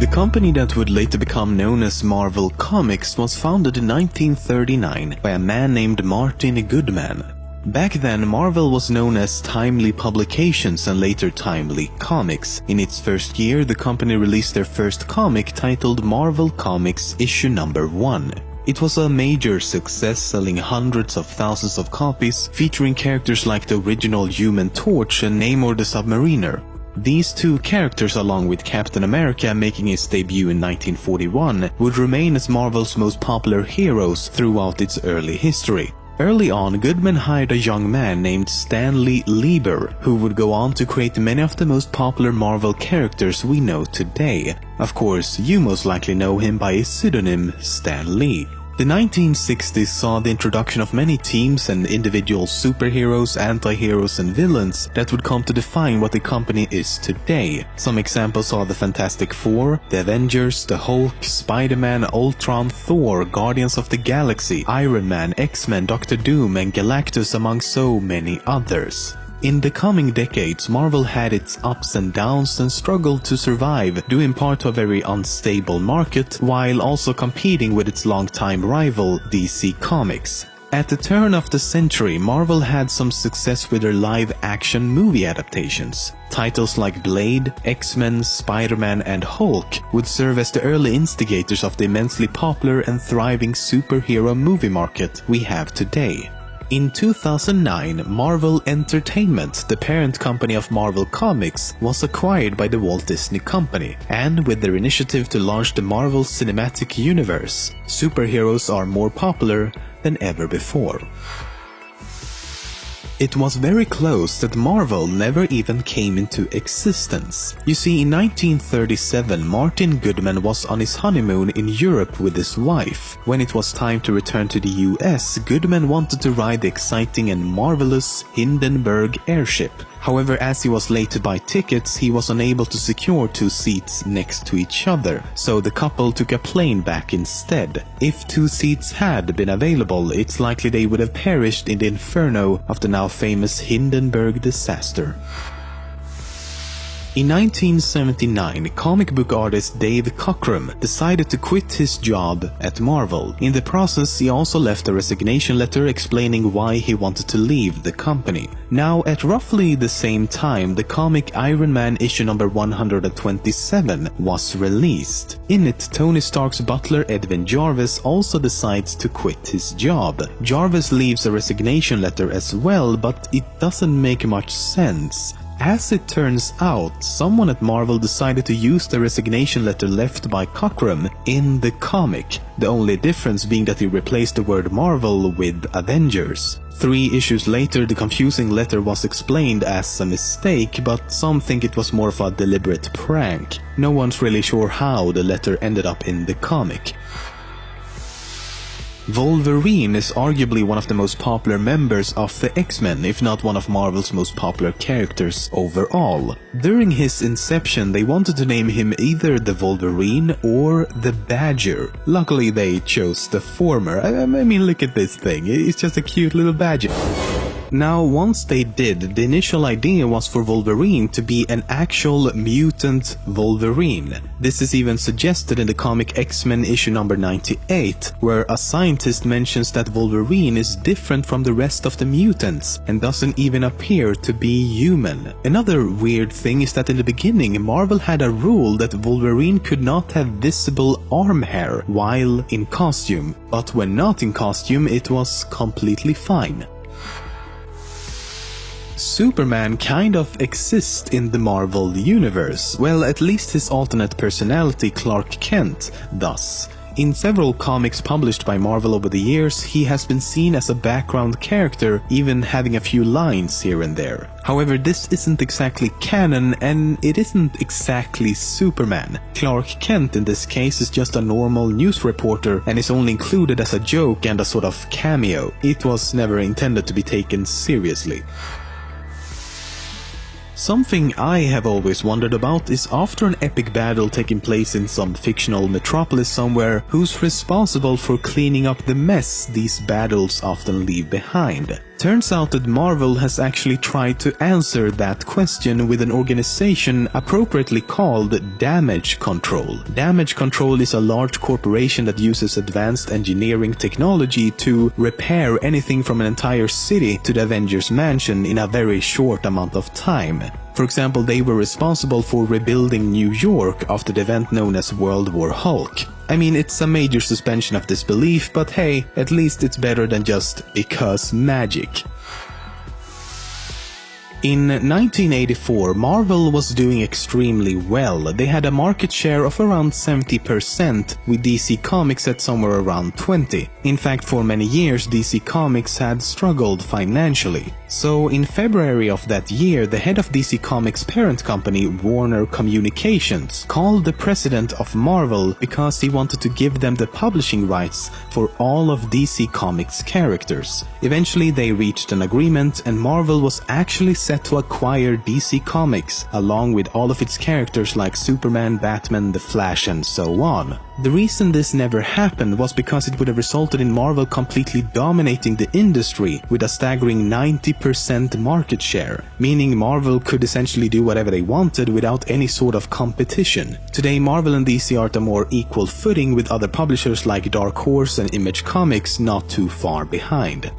The company that would later become known as Marvel Comics was founded in 1939 by a man named Martin Goodman. Back then, Marvel was known as Timely Publications and later Timely Comics. In its first year, the company released their first comic titled Marvel Comics issue number 1. It was a major success, selling hundreds of thousands of copies, featuring characters like the original Human Torch and Namor the Submariner. These two characters, along with Captain America making his debut in 1941, would remain as Marvel's most popular heroes throughout its early history. Early on, Goodman hired a young man named Stan Lee Lieber, who would go on to create many of the most popular Marvel characters we know today. Of course, you most likely know him by his pseudonym Stan Lee. The 1960s saw the introduction of many teams and individual superheroes, anti-heroes and villains that would come to define what the company is today. Some examples are the Fantastic Four, the Avengers, the Hulk, Spider-Man, Ultron, Thor, Guardians of the Galaxy, Iron Man, X-Men, Doctor Doom and Galactus, among so many others. In the coming decades, Marvel had its ups and downs and struggled to survive, due in part to a very unstable market, while also competing with its longtime rival, DC Comics. At the turn of the century, Marvel had some success with their live-action movie adaptations. Titles like Blade, X-Men, Spider-Man and Hulk would serve as the early instigators of the immensely popular and thriving superhero movie market we have today. In 2009, Marvel Entertainment, the parent company of Marvel Comics, was acquired by the Walt Disney Company, and with their initiative to launch the Marvel Cinematic Universe, superheroes are more popular than ever before. It was very close that Marvel never even came into existence. You see, in 1937, Martin Goodman was on his honeymoon in Europe with his wife. When it was time to return to the US, Goodman wanted to ride the exciting and marvelous Hindenburg airship. However, as he was late to buy tickets, he was unable to secure 2 seats next to each other, so the couple took a plane back instead. If 2 seats had been available, it's likely they would have perished in the inferno of the now famous Hindenburg disaster. In 1979, comic book artist Dave Cockrum decided to quit his job at Marvel. In the process, he also left a resignation letter explaining why he wanted to leave the company. Now, at roughly the same time, the comic Iron Man issue number 127 was released. In it, Tony Stark's butler Edwin Jarvis also decides to quit his job. Jarvis leaves a resignation letter as well, but it doesn't make much sense. As it turns out, someone at Marvel decided to use the resignation letter left by Cockrum in the comic, the only difference being that he replaced the word Marvel with Avengers. 3 issues later, the confusing letter was explained as a mistake, but some think it was more of a deliberate prank. No one's really sure how the letter ended up in the comic. Wolverine is arguably one of the most popular members of the X-Men, if not one of Marvel's most popular characters overall. During his inception, they wanted to name him either the Wolverine or the Badger. Luckily, they chose the former. I mean, look at this thing. It's just a cute little badger. Now, once they did, the initial idea was for Wolverine to be an actual mutant Wolverine. This is even suggested in the comic X-Men issue number 98, where a scientist mentions that Wolverine is different from the rest of the mutants and doesn't even appear to be human. Another weird thing is that in the beginning, Marvel had a rule that Wolverine could not have visible arm hair while in costume, but when not in costume, it was completely fine. Superman kind of exists in the Marvel universe. Well, at least his alternate personality Clark Kent does. In several comics published by Marvel over the years, he has been seen as a background character, even having a few lines here and there. However, this isn't exactly canon, and it isn't exactly Superman. Clark Kent in this case is just a normal news reporter and is only included as a joke and a sort of cameo. It was never intended to be taken seriously. Something I have always wondered about is, after an epic battle taking place in some fictional metropolis somewhere, who's responsible for cleaning up the mess these battles often leave behind? Turns out that Marvel has actually tried to answer that question with an organization appropriately called Damage Control. Damage Control is a large corporation that uses advanced engineering technology to repair anything from an entire city to the Avengers Mansion in a very short amount of time. For example, they were responsible for rebuilding New York after the event known as World War Hulk. I mean, it's a major suspension of disbelief, but hey, at least it's better than just because magic. In 1984, Marvel was doing extremely well. They had a market share of around 70%, with DC Comics at somewhere around 20%. In fact, for many years, DC Comics had struggled financially. So, in February of that year, the head of DC Comics' parent company, Warner Communications, called the president of Marvel because he wanted to give them the publishing rights for all of DC Comics' characters. Eventually, they reached an agreement, and Marvel was actually set to acquire DC Comics, along with all of its characters like Superman, Batman, The Flash, and so on. The reason this never happened was because it would have resulted in Marvel completely dominating the industry with a staggering 90% market share, meaning Marvel could essentially do whatever they wanted without any sort of competition. Today, Marvel and DC are at a more equal footing, with other publishers like Dark Horse and Image Comics not too far behind.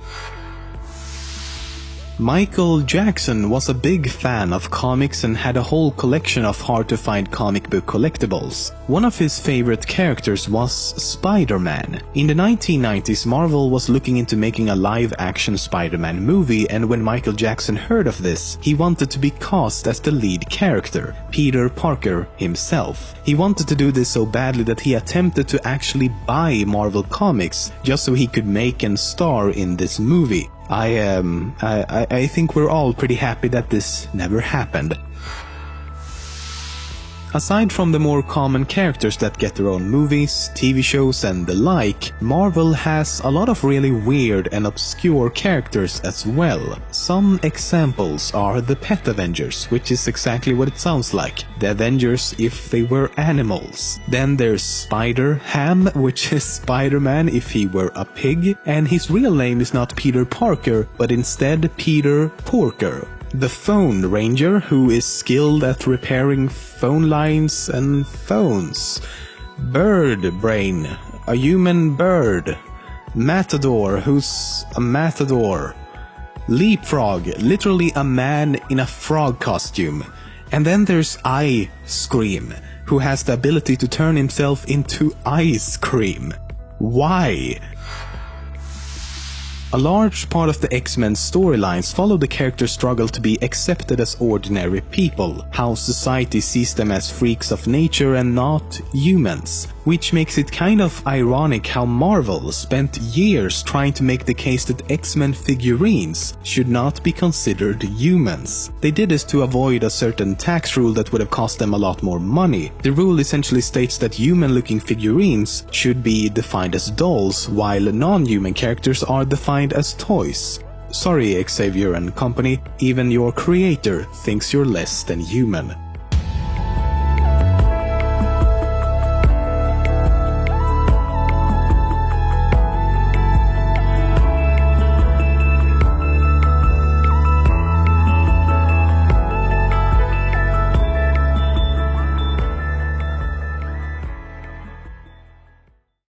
Michael Jackson was a big fan of comics and had a whole collection of hard-to-find comic book collectibles. One of his favorite characters was Spider-Man. In the 1990s, Marvel was looking into making a live-action Spider-Man movie, and when Michael Jackson heard of this, he wanted to be cast as the lead character, Peter Parker himself. He wanted to do this so badly that he attempted to actually buy Marvel Comics just so he could make and star in this movie. I think we're all pretty happy that this never happened. Aside from the more common characters that get their own movies, TV shows and the like, Marvel has a lot of really weird and obscure characters as well. Some examples are the Pet Avengers, which is exactly what it sounds like. The Avengers if they were animals. Then there's Spider-Ham, which is Spider-Man if he were a pig, and his real name is not Peter Parker, but instead Peter Porker. The Phone Ranger, who is skilled at repairing phone lines and phones. Bird Brain, a human bird. Matador, who's a matador. Leapfrog, literally a man in a frog costume. And then there's Ice Cream, who has the ability to turn himself into ice cream. Why? A large part of the X-Men storylines follow the characters' struggle to be accepted as ordinary people, how society sees them as freaks of nature and not humans, which makes it kind of ironic how Marvel spent years trying to make the case that X-Men figurines should not be considered humans. They did this to avoid a certain tax rule that would have cost them a lot more money. The rule essentially states that human-looking figurines should be defined as dolls, while non-human characters are defined as toys. Sorry, Xavier and company, even your creator thinks you're less than human.